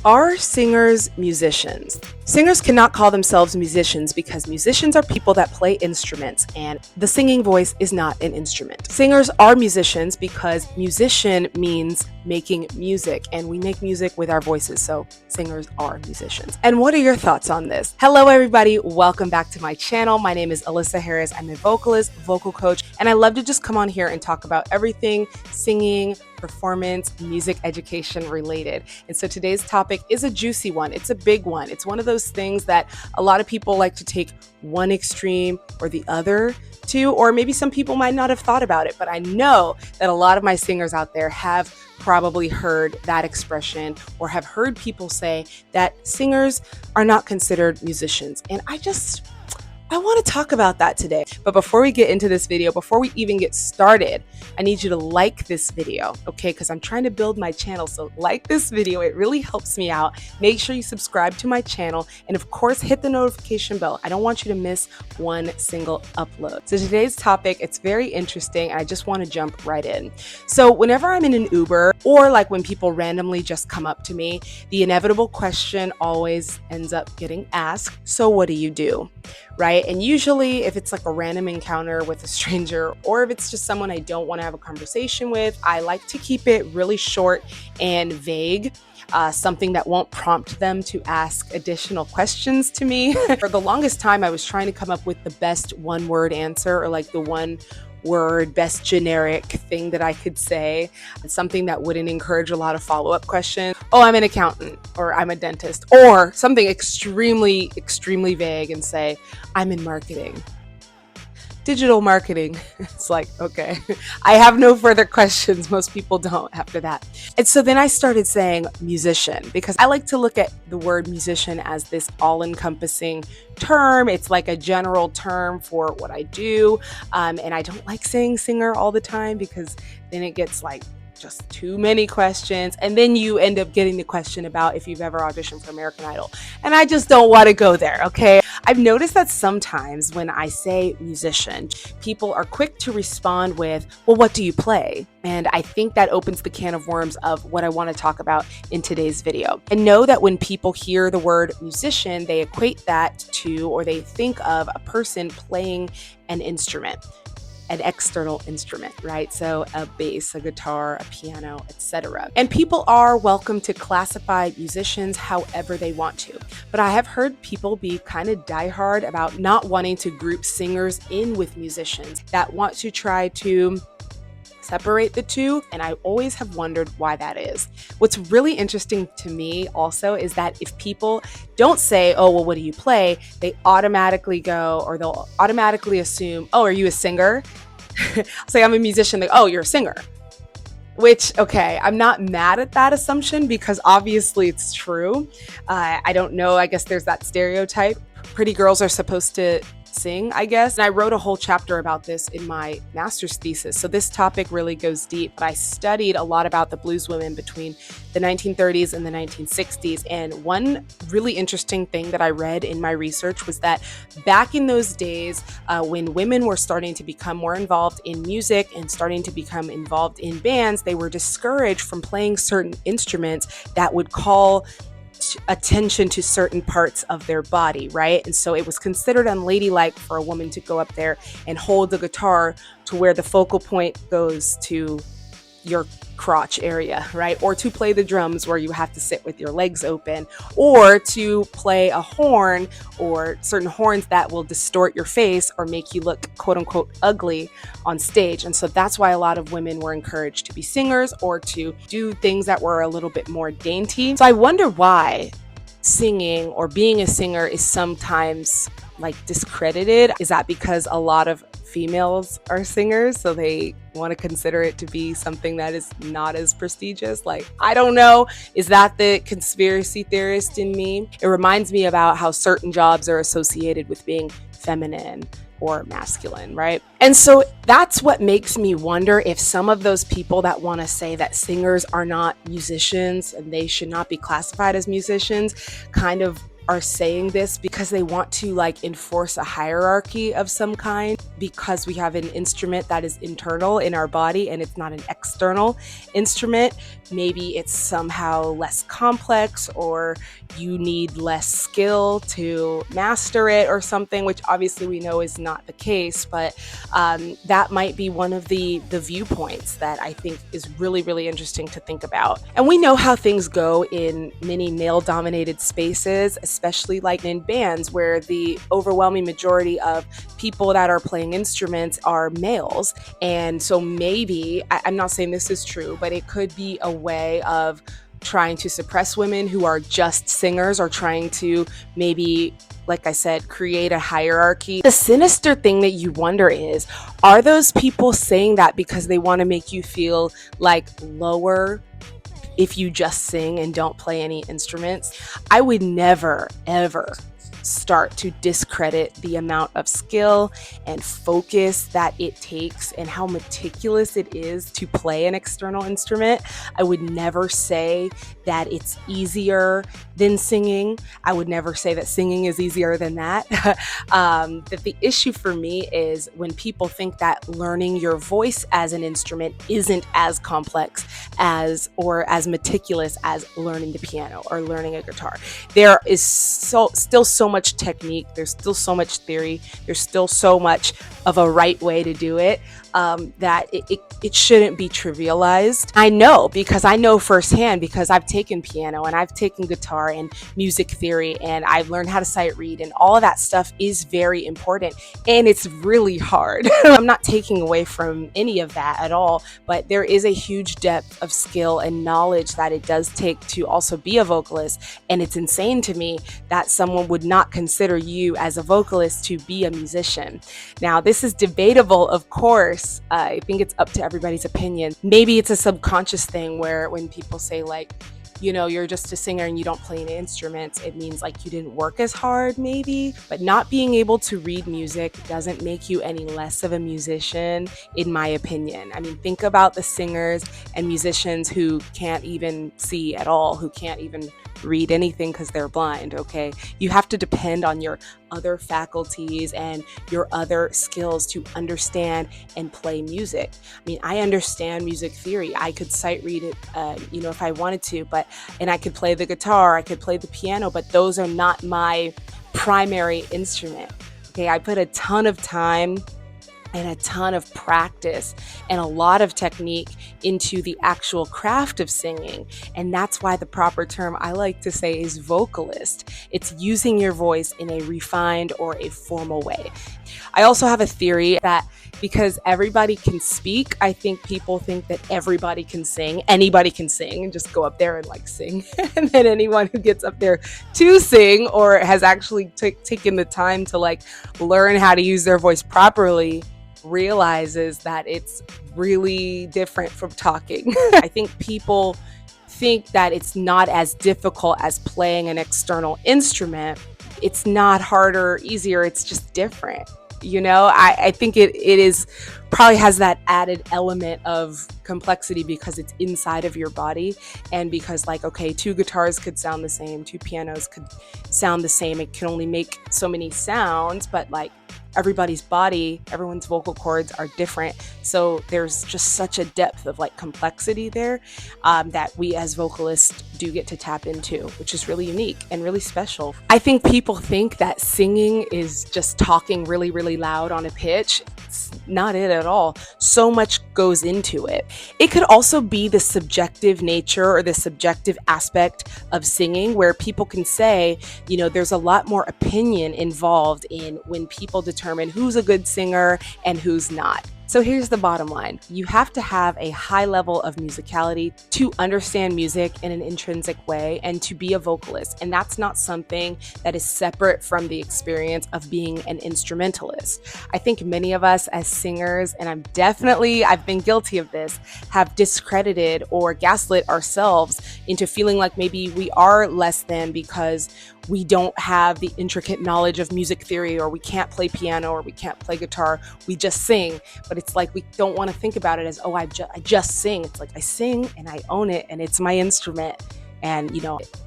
Are singers musicians? Singers cannot call themselves musicians because musicians are people that play instruments, and the singing voice is not an instrument. Singers are musicians because musician means making music, and we make music with our voices, so singers are musicians. And what are your thoughts on this? Hello everybody, welcome back to my channel. My name is Alyssa Harris. I'm a vocalist, vocal coach, and I love to just come on here and talk about everything singing, performance, music education related. And so today's topic is a juicy one. It's a big one. It's one of those things that a lot of people like to take one extreme or the other to, or maybe some people might not have thought about it, but I know that a lot of my singers out there have probably heard that expression or have heard people say that singers are not considered musicians. And I want to talk about that today. But before we get into this video, before we even get started, I need you to like this video, okay? Because I'm trying to build my channel. So like this video, it really helps me out. Make sure you subscribe to my channel and of course, hit the notification bell. I don't want you to miss one single upload. So today's topic, it's very interesting and I just want to jump right in. So whenever I'm in an Uber or like when people randomly just come up to me, the inevitable question always ends up getting asked, so what do you do? Right? And usually if it's like a random encounter with a stranger or if it's just someone I don't want to have a conversation with, I like to keep it really short and vague. Something that won't prompt them to ask additional questions to me. For the longest time, I was trying to come up with the best one-word answer or like the one word, best generic thing that I could say, something that wouldn't encourage a lot of follow-up questions. Oh, I'm an accountant, or I'm a dentist, or something extremely, extremely vague and say, I'm in marketing. Digital marketing. It's like, okay, I have no further questions. Most people don't after that. And so then I started saying musician because I like to look at the word musician as this all-encompassing term. It's like a general term for what I do. And I don't like saying singer all the time because then it gets like just too many questions. And then you end up getting the question about if you've ever auditioned for American Idol. And I just don't want to go there, okay? I've noticed that sometimes when I say musician, people are quick to respond with, well, what do you play? And I think that opens the can of worms of what I want to talk about in today's video. And know that when people hear the word musician, they equate that to, or they think of a person playing an instrument. An external instrument, right? So a bass, a guitar, a piano, etc. And people are welcome to classify musicians however they want to. But I have heard people be kind of diehard about not wanting to group singers in with musicians, that want to try to separate the two, and I always have wondered why that is. What's really interesting to me also is that if people don't say, oh, well, what do you play? They automatically go, or they'll automatically assume, oh, are you a singer? Say I'm a musician, they go, oh, you're a singer. Which, okay, I'm not mad at that assumption because obviously it's true. I don't know, I guess there's that stereotype. Pretty girls are supposed to sing, I guess. And I wrote a whole chapter about this in my master's thesis. So this topic really goes deep, but I studied a lot about the blues women between the 1930s and the 1960s. And one really interesting thing that I read in my research was that back in those days, when women were starting to become more involved in music and starting to become involved in bands, they were discouraged from playing certain instruments that would call attention to certain parts of their body, right? And so it was considered unladylike for a woman to go up there and hold the guitar to where the focal point goes to your crotch area, right? Or to play the drums where you have to sit with your legs open, or to play a horn or certain horns that will distort your face or make you look quote unquote ugly on stage. And so that's why a lot of women were encouraged to be singers or to do things that were a little bit more dainty. So I wonder why singing or being a singer is sometimes like discredited. Is that because a lot of females are singers, so they want to consider it to be something that is not as prestigious? Like, I don't know. Is that the conspiracy theorist in me? It reminds me about how certain jobs are associated with being feminine or masculine, right? And so that's what makes me wonder if some of those people that want to say that singers are not musicians and they should not be classified as musicians kind of are saying this because they want to like enforce a hierarchy of some kind because we have an instrument that is internal in our body and it's not an external instrument, maybe it's somehow less complex, or you need less skill to master it or something, which obviously we know is not the case. But that might be one of the viewpoints that I think is really, really interesting to think about. And we know how things go in many male-dominated spaces, especially like in bands where the overwhelming majority of people that are playing instruments are males. And so maybe, I'm not saying this is true, but it could be a way of trying to suppress women who are just singers, or trying to maybe, like I said, create a hierarchy. The sinister thing that you wonder is, are those people saying that because they want to make you feel like lower if you just sing and don't play any instruments? I would never, ever start to discredit the amount of skill and focus that it takes and how meticulous it is to play an external instrument. I would never say that it's easier than singing. I would never say that singing is easier than that. That the issue for me is when people think that learning your voice as an instrument isn't as complex as, or as meticulous as, learning the piano or learning a guitar. There is still so much technique, there's still so much theory, there's still so much of a right way to do it, that it shouldn't be trivialized. I know, because I know firsthand, because I've taken piano and I've taken guitar and music theory, and I've learned how to sight read, and all of that stuff is very important, and it's really hard. I'm not taking away from any of that at all, but there is a huge depth of skill and knowledge that it does take to also be a vocalist, and it's insane to me that someone would not consider you as a vocalist to be a musician. Now, this is debatable, of course. I think it's up to everybody's opinion. Maybe it's a subconscious thing where when people say, like, you know, you're just a singer and you don't play any instruments, it means like you didn't work as hard, maybe. But not being able to read music doesn't make you any less of a musician, in my opinion. I mean, think about the singers and musicians who can't even see at all, who can't even read anything because they're blind, okay? You have to depend on your other faculties and your other skills to understand and play music. I mean, I understand music theory. I could sight read it, if I wanted to, and I could play the guitar, I could play the piano, but those are not my primary instrument. Okay, I put a ton of time and a ton of practice and a lot of technique into the actual craft of singing. And that's why the proper term I like to say is vocalist. It's using your voice in a refined or a formal way. I also have a theory that because everybody can speak, I think people think that everybody can sing. Anybody can sing and just go up there and like sing. And then anyone who gets up there to sing or has actually taken the time to like learn how to use their voice properly realizes that it's really different from talking. I think people think that it's not as difficult as playing an external instrument. It's not harder or easier, it's just different. I think it is probably has that added element of complexity because it's inside of your body, and because like, okay, two guitars could sound the same, two pianos could sound the same. It can only make so many sounds, but like everybody's body, everyone's vocal cords are different. So there's just such a depth of like complexity there that we as vocalists do get to tap into, which is really unique and really special. I think people think that singing is just talking really, really loud on a pitch. It's not it at all. So much goes into it. It could also be the subjective nature or the subjective aspect of singing, where people can say, there's a lot more opinion involved in when people determine who's a good singer and who's not. So here's the bottom line. You have to have a high level of musicality to understand music in an intrinsic way and to be a vocalist. And that's not something that is separate from the experience of being an instrumentalist. I think many of us as singers, and I've been guilty of this, have discredited or gaslit ourselves into feeling like maybe we are less than because we don't have the intricate knowledge of music theory, or we can't play piano, or we can't play guitar, we just sing. But it's like we don't want to think about it as, I just sing. It's like I sing and I own it and it's my instrument. and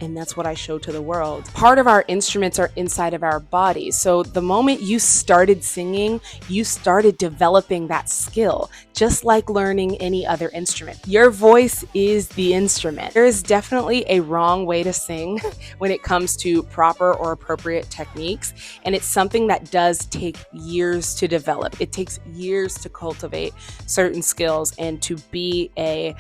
and that's what I show to the world. Part of our instruments are inside of our bodies. So the moment you started singing, you started developing that skill, just like learning any other instrument. Your voice is the instrument. There is definitely a wrong way to sing when it comes to proper or appropriate techniques, and it's something that does take years to develop. It takes years to cultivate certain skills and to be a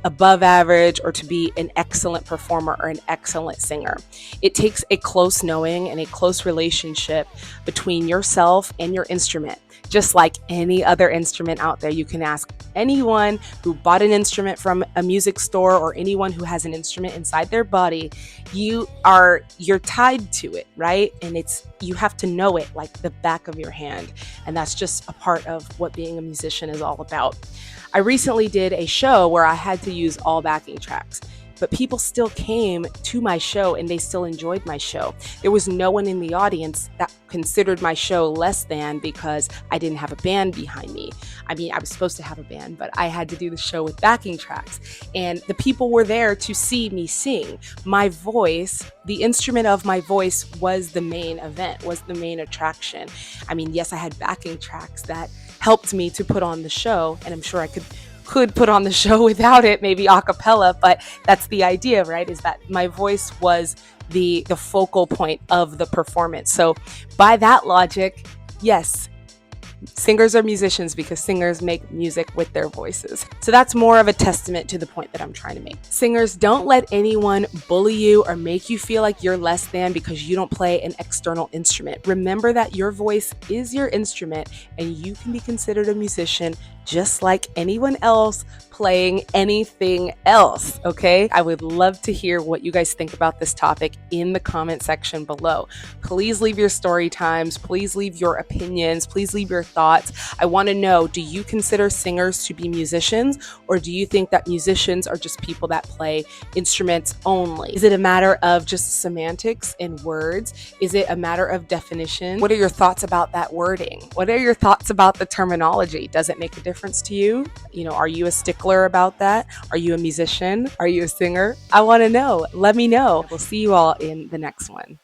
above average or to be an excellent performer or an excellent singer. It takes a close knowing and a close relationship between yourself and your instrument. Just like any other instrument out there, you can ask anyone who bought an instrument from a music store or anyone who has an instrument inside their body. You're tied to it, right? And you have to know it like the back of your hand. And that's just a part of what being a musician is all about. I recently did a show where I had to use all backing tracks, but people still came to my show and they still enjoyed my show. There was no one in the audience that considered my show less than because I didn't have a band behind me. I mean, I was supposed to have a band, but I had to do the show with backing tracks. And the people were there to see me sing. My voice, the instrument of my voice, was the main event, was the main attraction. I mean, yes, I had backing tracks that helped me to put on the show, and I'm sure I could put on the show without it, maybe a cappella, but that's the idea, right? Is that my voice was the focal point of the performance. So by that logic, yes, singers are musicians because singers make music with their voices. So that's more of a testament to the point that I'm trying to make. Singers, don't let anyone bully you or make you feel like you're less than because you don't play an external instrument. Remember that your voice is your instrument and you can be considered a musician just like anyone else playing anything else, okay? I would love to hear what you guys think about this topic in the comment section below. Please leave your story times, please leave your opinions, please leave your thoughts. I want to know, do you consider singers to be musicians, or do you think that musicians are just people that play instruments only? Is it a matter of just semantics and words? Is it a matter of definition? What are your thoughts about that wording? What are your thoughts about the terminology? Does it make a difference to you? Are you a stickler about that? Are you a musician? Are you a singer? I want to know. Let me know. We'll see you all in the next one.